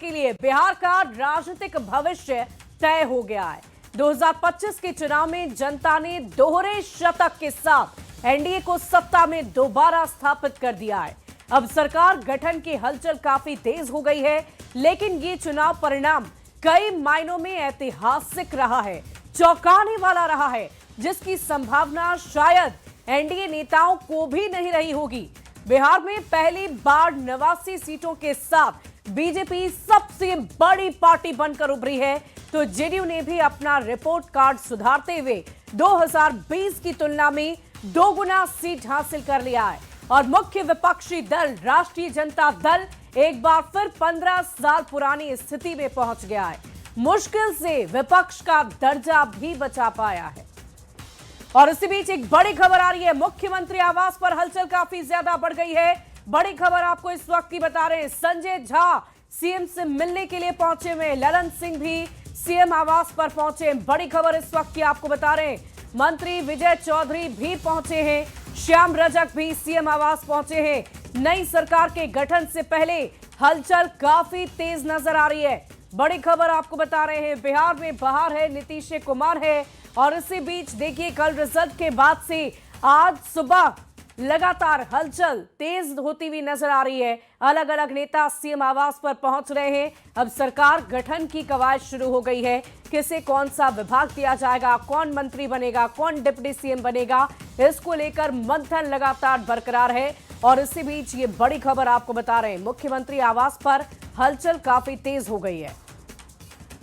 के लिए बिहार का राजनीतिक भविष्य तय हो गया है। 2025 के चुनाव में जनता ने दोहरे शतक के साथ एनडीए को सत्ता में दोबारा स्थापित कर दिया है। अब सरकार गठन की हलचल काफी तेज हो गई है, लेकिन ये चुनाव परिणाम कई मायनों में ऐतिहासिक रहा है, चौंकाने वाला रहा है, जिसकी संभावना शायद एनडीए नेताओं को भी नहीं रही होगी। बिहार में पहली बार 89 सीटों के साथ बीजेपी सबसे बड़ी पार्टी बनकर उभरी है, तो जेडीयू ने भी अपना रिपोर्ट कार्ड सुधारते हुए 2020 की तुलना में 2 गुना सीट हासिल कर लिया है और मुख्य विपक्षी दल राष्ट्रीय जनता दल एक बार फिर 15 साल पुरानी स्थिति में पहुंच गया है। मुश्किल से विपक्ष का दर्जा भी बचा पाया है। और इसी बीच एक बड़ी खबर आ रही है, मुख्यमंत्री आवास पर हलचल काफी ज्यादा बढ़ गई है। बड़ी खबर आपको इस वक्त की बता रहे हैं, संजय झा सीएम से मिलने के लिए पहुंचे हुए, ललन सिंह भी सीएम आवास पर पहुंचे। बड़ी खबर इस वक्त की आपको बता रहे हैं, मंत्री विजय चौधरी भी पहुंचे हैं, श्याम रजक भी सीएम आवास पहुंचे हैं। नई सरकार के गठन से पहले हलचल काफी तेज नजर आ रही है। बड़ी खबर आपको बता रहे हैं, बिहार में बहार है, नीतीश कुमार है। और इसी बीच देखिए, कल रिजल्ट के बाद से आज सुबह लगातार हलचल तेज होती हुई नजर आ रही है। अलग अलग नेता सीएम आवास पर पहुंच रहे हैं। अब सरकार गठन की कवायद शुरू हो गई है। किसे कौन सा विभाग दिया जाएगा, कौन मंत्री बनेगा, कौन डिप्टी सीएम बनेगा, इसको लेकर मंथन लगातार बरकरार है। और इसी बीच ये बड़ी खबर आपको बता रहे हैं, मुख्यमंत्री आवास पर हलचल काफी तेज हो गई है।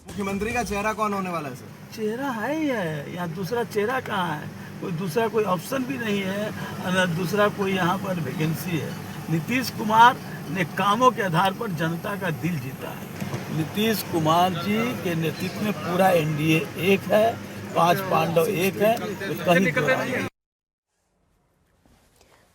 मुख्यमंत्री का चेहरा कौन होने वाला है सर? चेहरा है ही है, यहाँ दूसरा चेहरा कहाँ है? कोई दूसरा कोई ऑप्शन भी नहीं है और दूसरा कोई यहाँ पर वैकेंसी है। नीतीश कुमार ने कामों के आधार पर जनता का दिल जीता है। नीतीश कुमार जी के नेतृत्व में पूरा एनडीए एक है, 5 पांडव एक है, तो कहीं दो है।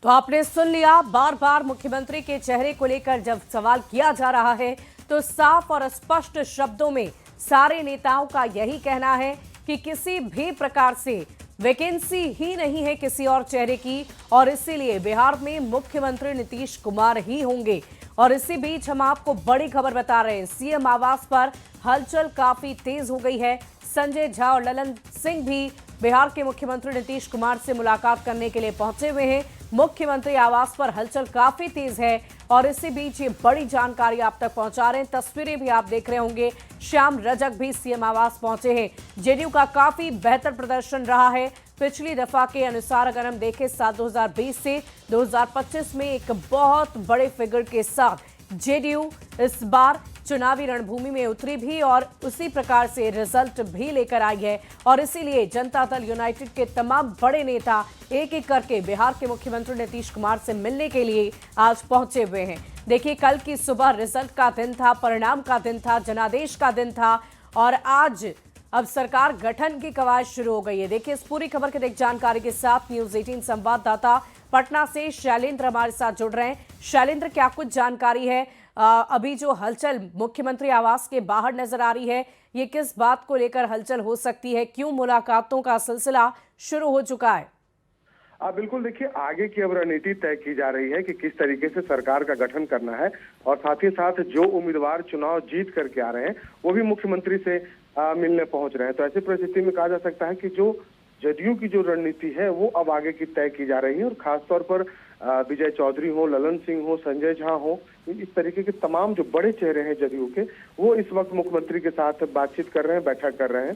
तो आपने सुन लिया, बार बार मुख्यमंत्री के चेहरे को लेकर जब सवाल किया जा रहा है तो साफ और स्पष्ट शब्दों में सारे नेताओं का यही कहना है कि किसी भी प्रकार से वैकेंसी ही नहीं है किसी और चेहरे की, और इसीलिए बिहार में मुख्यमंत्री नीतीश कुमार ही होंगे। और इसी बीच हम आपको बड़ी खबर बता रहे हैं, सीएम आवास पर हलचल काफी तेज हो गई है। संजय झा और ललन सिंह भी बिहार के मुख्यमंत्री नीतीश कुमार से मुलाकात करने के लिए पहुंचे हुए हैं। मुख्यमंत्री आवास पर हलचल काफी तेज है और इसी बीच ये बड़ी जानकारी आप तक पहुंचा रहे हैं। तस्वीरें भी आप देख रहे होंगे, श्याम रजक भी सीएम आवास पहुंचे हैं। जेडीयू का काफी बेहतर प्रदर्शन रहा है पिछली दफा के अनुसार। अगर हम देखें, साल 2020 से 2025 में एक बहुत बड़े फिगर के साथ जेडीयू इस बार चुनावी रणभूमि में उतरी भी और उसी प्रकार से रिजल्ट भी लेकर आई है। और इसीलिए जनता दल यूनाइटेड के तमाम बड़े नेता एक एक करके बिहार के मुख्यमंत्री नीतीश कुमार से मिलने के लिए आज पहुंचे हुए हैं। देखिए, कल की सुबह रिजल्ट का दिन था, परिणाम का दिन था, जनादेश का दिन था और आज अब सरकार गठन की कवायद शुरू हो गई है। देखिए, इस पूरी खबर की जानकारी के साथ न्यूज़ 18 संवाददाता पटना से शैलेंद्र हमारे साथ जुड़ रहे हैं। शैलेंद्र, क्या कुछ जानकारी है? अभी जो हलचल मुख्यमंत्री आवास के बाहर नजर आ रही है, ये किस बात को लेकर हलचल हो सकती है? क्यों मुलाकातों का सिलसिला शुरू हो चुका है? बिल्कुल, देखिए, आगे की अब रणनीति तय की जा रही है कि किस तरीके से सरकार का गठन करना है और साथ ही साथ जो उम्मीदवार चुनाव जीत करके आ रहे हैं वो भी मुख्यमंत्री से मिलने पहुंच रहे हैं। तो ऐसी परिस्थिति में कहा जा सकता है कि जो जदयू की जो रणनीति है वो अब आगे की तय की जा रही है और खासतौर पर विजय चौधरी हो, ललन सिंह हो, संजय झा हो, इस तरीके के तमाम जो बड़े चेहरे हैं जदयू के, वो इस वक्त मुख्यमंत्री के साथ बातचीत कर रहे हैं, बैठक कर रहे हैं।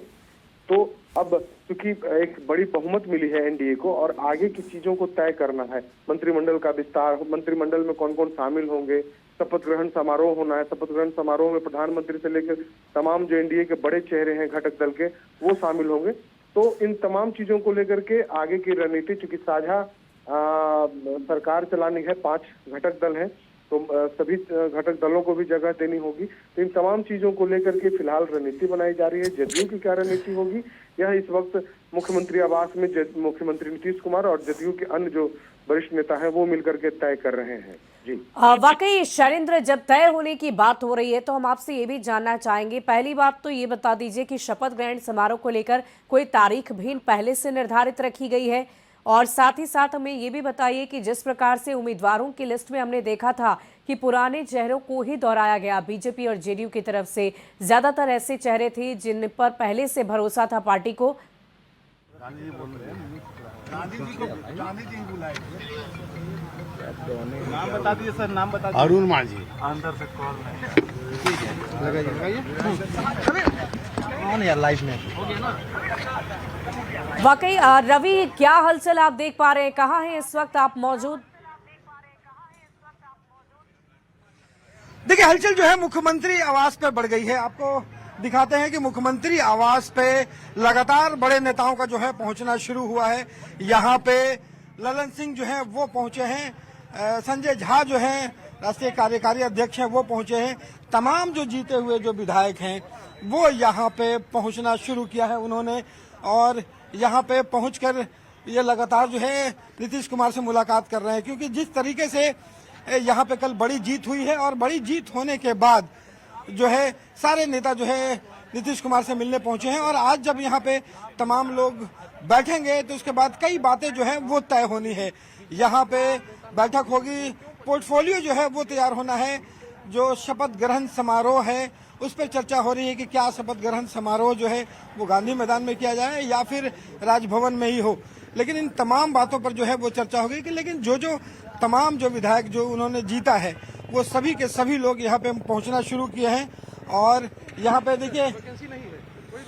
तो अब क्योंकि एक बड़ी बहुमत मिली है एनडीए को और आगे की चीजों को तय करना है, मंत्रिमंडल का विस्तार, मंत्रिमंडल में कौन कौन शामिल होंगे, शपथ ग्रहण समारोह होना है, शपथ ग्रहण समारोह में प्रधानमंत्री से लेकर तमाम जो एनडीए के बड़े चेहरे हैं घटक दल के, वो शामिल होंगे। तो इन तमाम चीजों को लेकर के आगे की रणनीति, चूंकि साझा सरकार चलानी है, 5 घटक दल हैं, तो सभी घटक दलों को भी जगह देनी होगी। तो इन तमाम चीजों को लेकर के फिलहाल रणनीति बनाई जा रही है। जदयू की क्या रणनीति होगी, यह इस वक्त मुख्यमंत्री आवास में मुख्यमंत्री नीतीश कुमार और जदयू के अन्य जो वरिष्ठ नेता हैं वो मिलकर के तय कर रहे हैं। जी, वाकई शैलेंद्र, जब तय होने की बात हो रही है तो हम आपसे ये भी जानना चाहेंगे, पहली बात तो ये बता दीजिए कि शपथ ग्रहण समारोह को लेकर कोई तारीख भी पहले से निर्धारित रखी गई है और साथ ही साथ हमें ये भी बताइए कि जिस प्रकार से उम्मीदवारों की लिस्ट में हमने देखा था कि पुराने चेहरों को ही दोहराया गया, बीजेपी और जेडीयू की तरफ से ज्यादातर ऐसे चेहरे थे जिन पर पहले से भरोसा था पार्टी को। नाम बता दीजिए सर, नाम बता दीजिए। अरुण माझी। अंदर से कॉल कौन यार लाइफ में? वाकई रवि, क्या हलचल आप देख पा रहे हैं? कहाँ हैं इस वक्त आप मौजूद? देखिए, हलचल जो है मुख्यमंत्री आवास पे बढ़ गई है। आपको दिखाते हैं कि मुख्यमंत्री आवास पे लगातार बड़े नेताओं का जो है पहुंचना शुरू हुआ है। यहाँ पे ललन सिंह जो है वो पहुंचे हैं, संजय झा जो है राष्ट्रीय कार्यकारी अध्यक्ष हैं वो पहुंचे हैं, तमाम जो जीते हुए जो विधायक हैं वो यहाँ पे पहुंचना शुरू किया है उन्होंने। और यहाँ पे पहुंचकर ये लगातार जो है नीतीश कुमार से मुलाकात कर रहे हैं, क्योंकि जिस तरीके से यहाँ पे कल बड़ी जीत हुई है और बड़ी जीत होने के बाद जो है सारे नेता जो है नीतीश कुमार से मिलने पहुंचे हैं। और आज जब यहाँ पे तमाम लोग बैठेंगे तो उसके बाद कई बातें जो है वो तय होनी है। यहाँ पे बैठक होगी, पोर्टफोलियो जो है वो तैयार होना है। जो शपथ ग्रहण समारोह है उस पर चर्चा हो रही है कि क्या शपथ ग्रहण समारोह जो है वो गांधी मैदान में किया जाए या फिर राजभवन में ही हो। लेकिन इन तमाम बातों पर जो है वो चर्चा होगी कि लेकिन जो तमाम जो विधायक जो उन्होंने जीता है वो सभी के सभी लोग यहाँ पे पहुंचना शुरू किए हैं। और यहाँ पे देखिए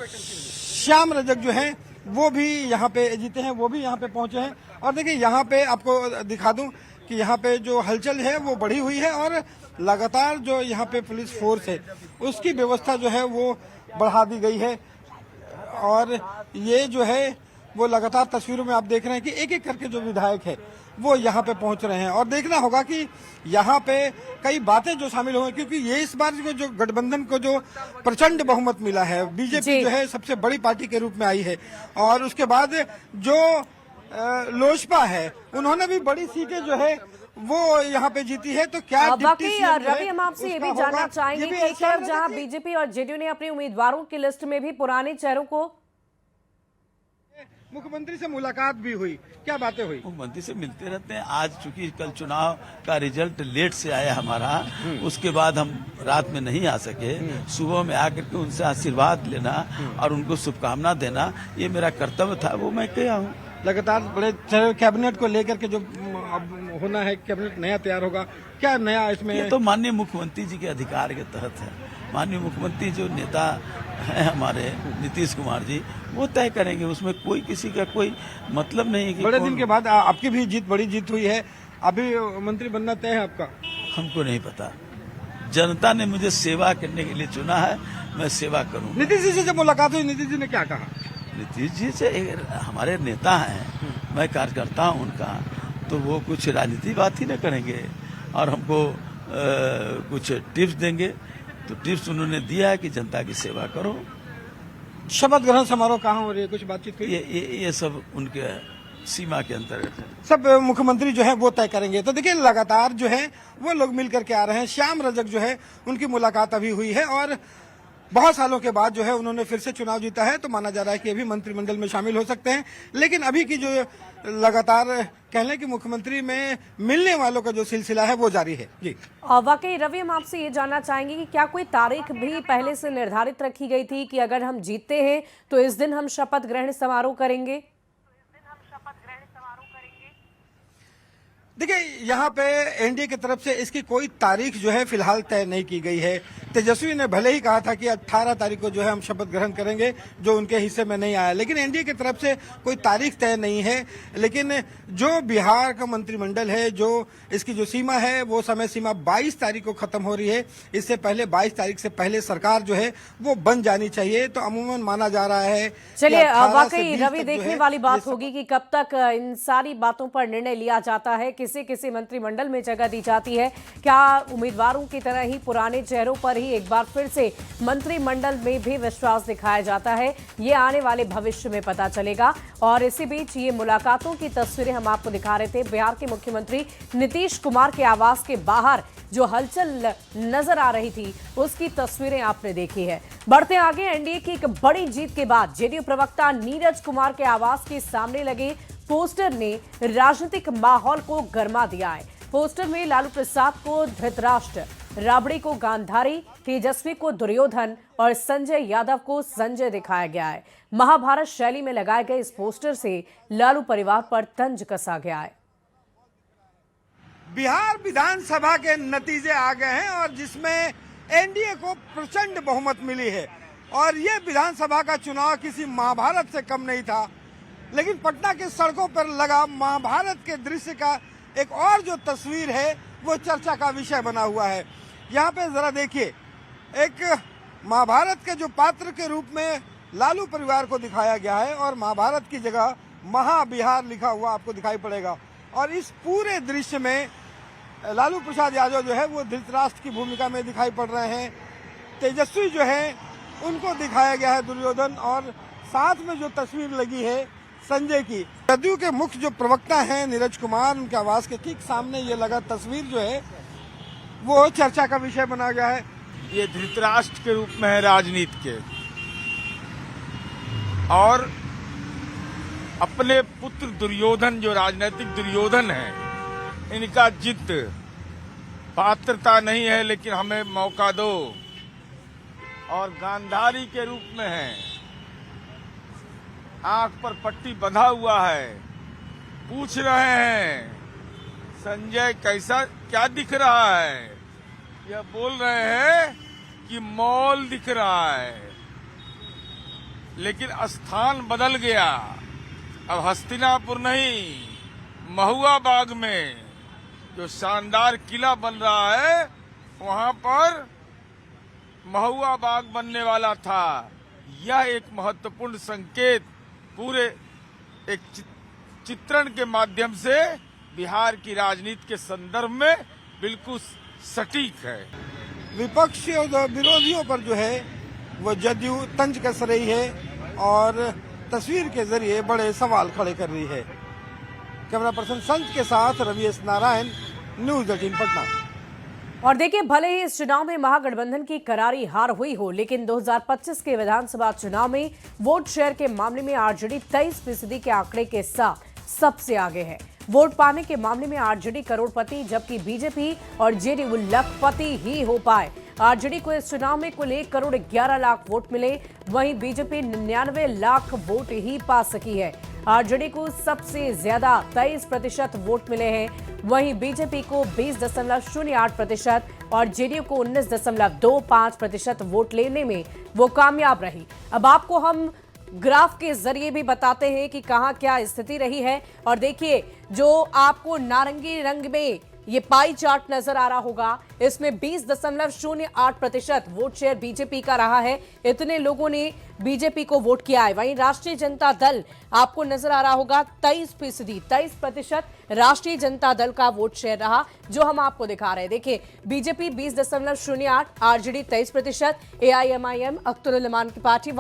श्याम रजक जो है वो भी यहाँ पे जीते हैं, वो भी यहाँ पे पहुंचे हैं। और देखिए यहाँ पे आपको दिखा दूं कि यहाँ पे जो हलचल है वो बढ़ी हुई है और लगातार जो यहाँ पे पुलिस फोर्स है उसकी व्यवस्था जो है वो बढ़ा दी गई है। और ये जो है वो लगातार तस्वीरों में आप देख रहे हैं कि एक एक करके जो विधायक है वो यहाँ पे पहुंच रहे हैं। और देखना होगा कि यहाँ पे कई बातें जो शामिल हुई, क्योंकि ये इस बार जो गठबंधन को जो प्रचंड बहुमत मिला है, बीजेपी जो है सबसे बड़ी पार्टी के रूप में आई है। और उसके बाद जो लोजपा है उन्होंने भी बड़ी सीटें जो है वो यहाँ पे जीती है। तो क्या वाकई रवि, हम आपसे ये भी जानना चाहेंगे कि एक तरफ जहाँ बीजेपी और जेडीयू ने अपने उम्मीदवारों की लिस्ट में भी पुराने चेहरों को, मुख्यमंत्री से मुलाकात भी हुई, क्या बातें हुई? मुख्यमंत्री से मिलते रहते हैं। आज चूंकि कल चुनाव का रिजल्ट लेट से आया हमारा, उसके बाद हम रात में नहीं आ सके। सुबह में आकर के उनसे आशीर्वाद लेना और उनको शुभकामना देना ये मेरा कर्तव्य था, वो मैं किया हूँ। लगातार बड़े कैबिनेट को लेकर के जो अब होना है, कैबिनेट नया तैयार होगा, क्या नया इसमें? ये तो माननीय मुख्यमंत्री जी के अधिकार के तहत है। माननीय मुख्यमंत्री जो नेता है हमारे नीतीश कुमार जी, वो तय करेंगे, उसमें कोई किसी का कोई मतलब नहीं है कि बड़े दिन के बाद आपकी भी बड़ी जीत हुई है, अभी मंत्री बनना तय है आपका? हमको नहीं पता, जनता ने मुझे सेवा करने के लिए चुना है, मैं सेवा करूँ। नीतीश जी से जब मुलाकात हुई, नीतीश जी ने क्या कहा? नीतीश जी से हमारे नेता हैं, मैं कार्यकर्ता हूँ उनका, तो वो कुछ राजनीति बात ही न करेंगे और हमको कुछ टिप्स देंगे। तो टिप्स उन्होंने दिया है कि जनता की सेवा करो। शपथ ग्रहण समारोह कहाँ हो रही है, कुछ बातचीत हुई? ये सब उनके सीमा के अंतर्गत है, सब मुख्यमंत्री जो है वो तय करेंगे। तो देखिए लगातार जो है वो लोग मिल करके आ रहे हैं। श्याम रजक जो है उनकी मुलाकात अभी हुई है और बहुत सालों के बाद जो है उन्होंने फिर से चुनाव जीता है, तो माना जा रहा है कि अभी मंत्रिमंडल में शामिल हो सकते हैं। लेकिन अभी की जो लगातार कह लें कि मुख्यमंत्री में मिलने वालों का जो सिलसिला है वो जारी है। जी वाकई रवि, हम आपसे ये जानना चाहेंगे कि क्या कोई तारीख भी पहले से निर्धारित रखी गई थी कि अगर हम जीतते हैं तो इस दिन हम शपथ ग्रहण समारोह करेंगे? देखिए यहाँ पे एनडीए की तरफ से इसकी कोई तारीख जो है फिलहाल तय नहीं की गई है। तेजस्वी ने भले ही कहा था कि 18 तारीख को जो है हम शपथ ग्रहण करेंगे, जो उनके हिस्से में नहीं आया, लेकिन एनडीए की तरफ से कोई तारीख तय नहीं है। लेकिन जो बिहार का मंत्रिमंडल है, जो इसकी जो सीमा है वो समय सीमा 22 तारीख को खत्म हो रही है। इससे पहले 22 तारीख से पहले सरकार जो है वो बन जानी चाहिए। तो अमूमन माना जा रहा है। चलिए, वाकई रवि, देखने वाली बात होगी कि कब तक इन सारी बातों पर निर्णय लिया जाता है, किसी मंत्रिमंडल में जगह दी जाती है। क्या उम्मीदवारों की तरह ही पुराने चेहरों पर ही एक बार फिर से मंत्रिमंडल में भी विश्वास दिखाया जाता है, ये आने वाले भविष्य में पता चलेगा। और इसी बीच ये मुलाकातों की तस्वीरें हम आपको दिखा रहे थे। बिहार के मुख्यमंत्री नीतीश कुमार के आवास के बाहर जो हलचल नजर आ रही थी उसकी तस्वीरें आपने देखी है। बढ़ते आगे, एनडीए की एक बड़ी जीत के बाद जेडीयू प्रवक्ता नीरज कुमार के आवास के सामने लगे पोस्टर ने राजनीतिक माहौल को गर्मा दिया है। पोस्टर में लालू प्रसाद को धृतराष्ट्र, राबड़ी को गांधारी, तेजस्वी को दुर्योधन और संजय यादव को संजय दिखाया गया है। महाभारत शैली में लगाए गए इस पोस्टर से लालू परिवार पर तंज कसा गया है। बिहार विधानसभा के नतीजे आ गए हैं और जिसमें एनडीए को प्रचंड बहुमत मिली है और ये विधानसभा का चुनाव किसी महाभारत से कम नहीं था। लेकिन पटना के सड़कों पर लगा महाभारत के दृश्य का एक और जो तस्वीर है वो चर्चा का विषय बना हुआ है। यहाँ पे जरा देखिए, एक महाभारत के जो पात्र के रूप में लालू परिवार को दिखाया गया है और महाभारत की जगह महाबिहार लिखा हुआ आपको दिखाई पड़ेगा। और इस पूरे दृश्य में लालू प्रसाद यादव जो है वो धृतराष्ट्र की भूमिका में दिखाई पड़ रहे हैं। तेजस्वी जो है उनको दिखाया गया है दुर्योधन, और साथ में जो तस्वीर लगी है संजय की, जदयू के मुख्य जो प्रवक्ता हैं नीरज कुमार, उनके आवास के ठीक सामने ये लगा तस्वीर जो है वो चर्चा का विषय बना गया है। ये धृतराष्ट्र के रूप में है राजनीति के, और अपने पुत्र दुर्योधन जो राजनीतिक दुर्योधन है, इनका जिद पात्रता नहीं है लेकिन हमें मौका दो, और गांधारी के रूप में है, आंख पर पट्टी बंधा हुआ है, पूछ रहे हैं संजय कैसा क्या दिख रहा है, यह बोल रहे हैं कि मॉल दिख रहा है। लेकिन स्थान बदल गया, अब हस्तिनापुर नहीं, महुआ बाग में जो शानदार किला बन रहा है वहां पर महुआ बाग बनने वाला था। यह एक महत्वपूर्ण संकेत पूरे एक चित्रण के माध्यम से बिहार की राजनीति के संदर्भ में बिल्कुल सटीक है। विपक्षी और विरोधियों पर जो है वो जदयू तंज कस रही है और तस्वीर के जरिए बड़े सवाल खड़े कर रही है। कैमरा पर्सन संत के साथ रवि एस नारायण, न्यूज 18 पटना। और देखिए, भले ही इस चुनाव में महागठबंधन की करारी हार हुई हो, लेकिन 2025 के विधानसभा चुनाव में वोट शेयर के मामले में आरजेडी 23% के आंकड़े के साथ सबसे आगे है। वोट पाने के मामले में आरजेडी करोड़पति, जबकि बीजेपी और जेडीयू लखपति ही हो पाए। आरजेडी को इस चुनाव में कुल 1 करोड़ 11 लाख वोट मिले, वहीं बीजेपी 99 लाख वोट ही पा सकी है। आरजेडी को सबसे ज्यादा 23% वोट मिले हैं, वहीं बीजेपी को 20.08% और जेडीयू को 19.25% वोट लेने में वो कामयाब रही। अब आपको हम ग्राफ के जरिए भी बताते हैं कि कहां क्या स्थिति रही है। और देखिए, जो आपको नारंगी रंग में ये पाई चार्ट नजर आ रहा होगा, इसमें 20.08% वोट शेयर बीजेपी का रहा है। इतने लोगों ने बीजेपी को वोट किया है। वहीं राष्ट्रीय जनता दल आपको नजर आ रहा होगा 23% राष्ट्रीय जनता दल का वोट शेयर रहा, जो हम आपको दिखा रहे हैं। देखिए, बीजेपी 20.08, आरजेडी 23%, एआईएमआईएम अख्तरुल अमान की पार्टी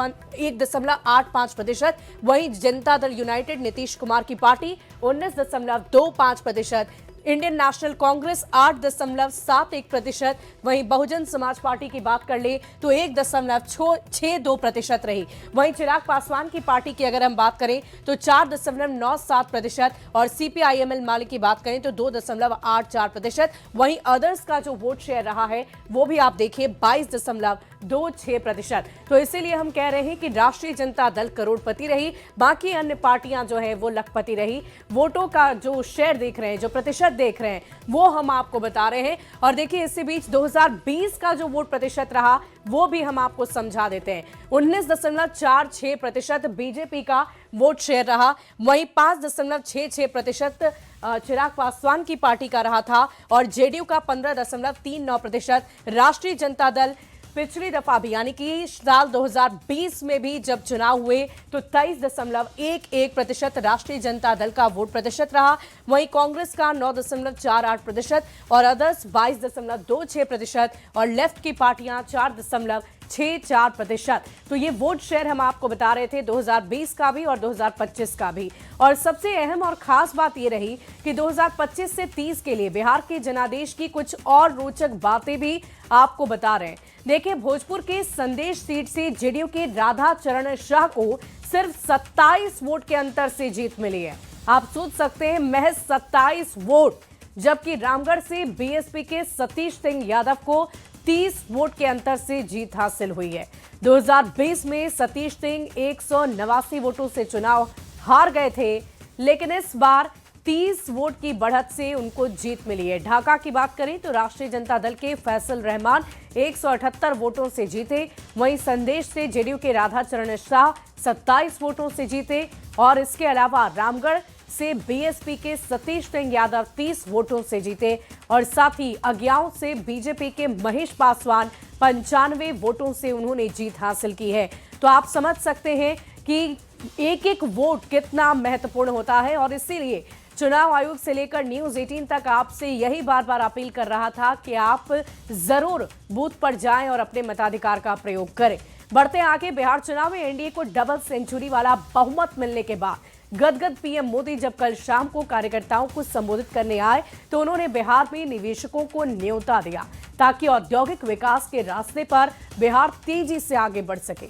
1.85%, वहीं जनता दल यूनाइटेड नीतीश कुमार की पार्टी 19.25%, इंडियन नेशनल कांग्रेस 8.71%, वहीं बहुजन समाज पार्टी की बात कर ले तो 1.62% रही। वहीं चिराग पासवान की पार्टी की अगर हम बात करें तो 4.97% और सीपीआईएमएल माले की बात करें तो 2.84%। वहीं अदर्स का जो वोट शेयर रहा है वो भी आप देखिए 22.26%। तो इसीलिए हम कह रहे हैं कि राष्ट्रीय जनता दल करोड़पति रही, बाकी अन्य पार्टियां जो है वो लखपति रही। वोटों का जो शेयर देख रहे हैं, जो प्रतिशत देख रहे हैं, वो हम आपको बता रहे हैं। और देखिए, इसी बीच 2020 का जो वोट प्रतिशत रहा वो भी हम आपको समझा देते हैं। 19.46% बीजेपी का वोट शेयर रहा, वहीं 5.66% चिराग पासवान की पार्टी का रहा था और जेडीयू का 15.39%। राष्ट्रीय जनता दल पिछली दफा भी यानी कि साल 2020 में भी जब चुनाव हुए तो 23.11% राष्ट्रीय जनता दल का वोट प्रतिशत रहा, वहीं कांग्रेस का 9.48% और अदर्स 22.26% और लेफ्ट की पार्टियां 4.64%। तो ये वोट शेयर हम आपको बता रहे थे 2020 का भी और 2025 का भी। और सबसे अहम और खास बात ये रही कि 2025 से 30 के लिए बिहार के जनादेश की कुछ और रोचक बातें भी आपको बता रहे हैं। देखिए, भोजपुर के संदेश सीट से जेडीयू के राधा चरण शाह को सिर्फ 27 वोट के अंतर से जीत मिली है। आप सोच सकते हैं, महज 27 वोट, जबकि रामगढ़ से बीएसपी के सतीश सिंह यादव को 30 वोट के अंतर से जीत हासिल हुई है। 2020 में सतीश सिंह 189 वोटों से चुनाव हार गए थे, लेकिन इस बार 30 वोट की बढ़त से उनको जीत मिली है। ढाका की बात करें तो राष्ट्रीय जनता दल के फैसल रहमान 178 वोटों से जीते, वहीं संदेश से जेडीयू के राधाचरण शाह 27 वोटों से जीते और इसके अलावा रामगढ़ से बीएसपी के सतीश सिंह यादव 30 वोटों से जीते और साथ ही अज्ञाओं से बीजेपी के महेश पासवान 95 वोटों से उन्होंने जीत हासिल की है। तो आप समझ सकते हैं कि एक एक वोट कितना महत्वपूर्ण होता है और इसीलिए चुनाव आयोग से लेकर न्यूज 18 तक आपसे यही बार बार अपील कर रहा था कि आप जरूर बूथ पर जाएं और अपने मताधिकार का प्रयोग करें। बढ़ते आगे, बिहार चुनाव में एनडीए को डबल सेंचुरी वाला बहुमत मिलने के बाद गदगद पीएम मोदी जब कल शाम को कार्यकर्ताओं को संबोधित करने आए तो उन्होंने बिहार में निवेशकों को न्योता दिया ताकि औद्योगिक विकास के रास्ते पर बिहार तेजी से आगे बढ़ सके।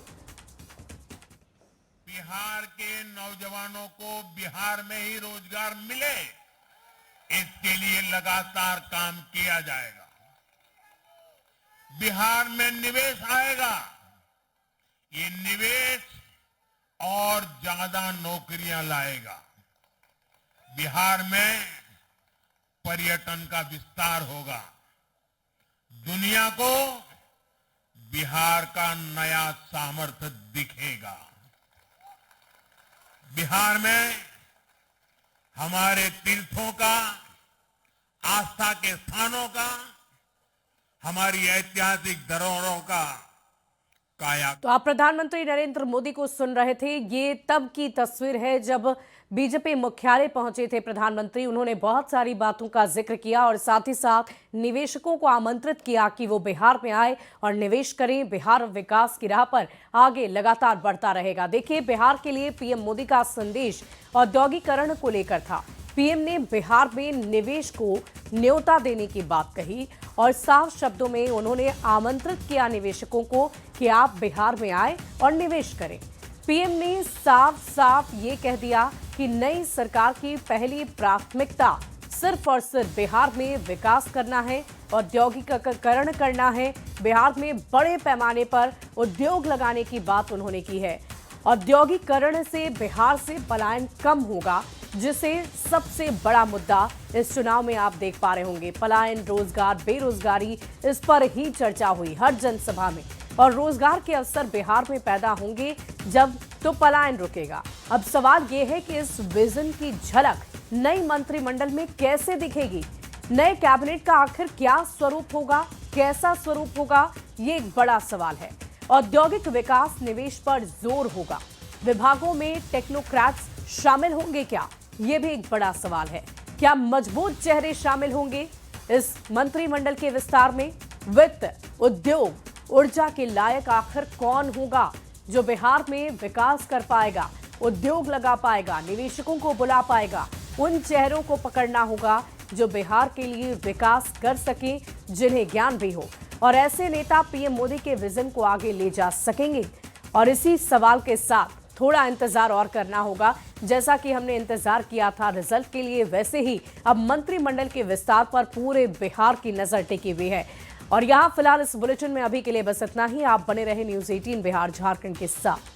बिहार के नौजवानों को बिहार में ही रोजगार मिले, इसके लिए लगातार काम किया जाएगा। बिहार में निवेश आएगा, ये निवेश और ज्यादा नौकरियां लाएगा। बिहार में पर्यटन का विस्तार होगा, दुनिया को बिहार का नया सामर्थ्य दिखेगा। बिहार में हमारे तीर्थों का, आस्था के स्थानों का, हमारी ऐतिहासिक धरोहरों का काया। तो आप प्रधानमंत्री नरेंद्र मोदी को सुन रहे थे। ये तब की तस्वीर है जब बीजेपी मुख्यालय पहुंचे थे प्रधानमंत्री। उन्होंने बहुत सारी बातों का जिक्र किया और साथ ही साथ निवेशकों को आमंत्रित किया कि वो बिहार में आए और निवेश करें। बिहार विकास की राह पर आगे लगातार बढ़ता रहेगा। देखिए, बिहार के लिए पीएम मोदी का संदेश औद्योगिकरण को लेकर था। पीएम ने बिहार में निवेश को न्योता देने की बात कही और साफ शब्दों में उन्होंने आमंत्रित किया निवेशकों को कि आप बिहार में आए और निवेश करें। पीएम ने साफ साफ ये कह दिया कि नई सरकार की पहली प्राथमिकता सिर्फ और सिर्फ बिहार में विकास करना है, औद्योगिकरण करना है। बिहार में बड़े पैमाने पर उद्योग लगाने की बात उन्होंने की है। औद्योगिकरण से बिहार से पलायन कम होगा, जिसे सबसे बड़ा मुद्दा इस चुनाव में आप देख पा रहे होंगे। पलायन, रोजगार, बेरोजगारी, इस पर ही चर्चा हुई हर जनसभा में। और रोजगार के अवसर बिहार में पैदा होंगे जब तो पलायन रुकेगा। अब सवाल ये है कि इस विजन की झलक नई मंत्रिमंडल में कैसे दिखेगी। नए कैबिनेट का आखिर क्या स्वरूप होगा, कैसा स्वरूप होगा, ये एक बड़ा सवाल है। औद्योगिक विकास, निवेश पर जोर होगा। विभागों में टेक्नोक्रेट्स शामिल होंगे क्या, ये भी एक बड़ा सवाल है। क्या मजबूत चेहरे शामिल होंगे इस मंत्रिमंडल के विस्तार में? वित्त, उद्योग, ऊर्जा के लायक आखिर कौन होगा जो बिहार में विकास कर पाएगा, उद्योग लगा पाएगा, निवेशकों को बुला पाएगा? उन चेहरों को पकड़ना होगा जो बिहार के लिए विकास कर सके, जिन्हें ज्ञान भी हो और ऐसे नेता पीएम मोदी के विजन को आगे ले जा सकेंगे। और इसी सवाल के साथ थोड़ा इंतजार और करना होगा। जैसा कि हमने इंतजार किया था रिजल्ट के लिए, वैसे ही अब मंत्रिमंडल के विस्तार पर पूरे बिहार की नजर टिकी हुई है। और यहाँ फिलहाल इस बुलेटिन में अभी के लिए बस इतना ही। आप बने रहे न्यूज 18 बिहार झारखंड के साथ।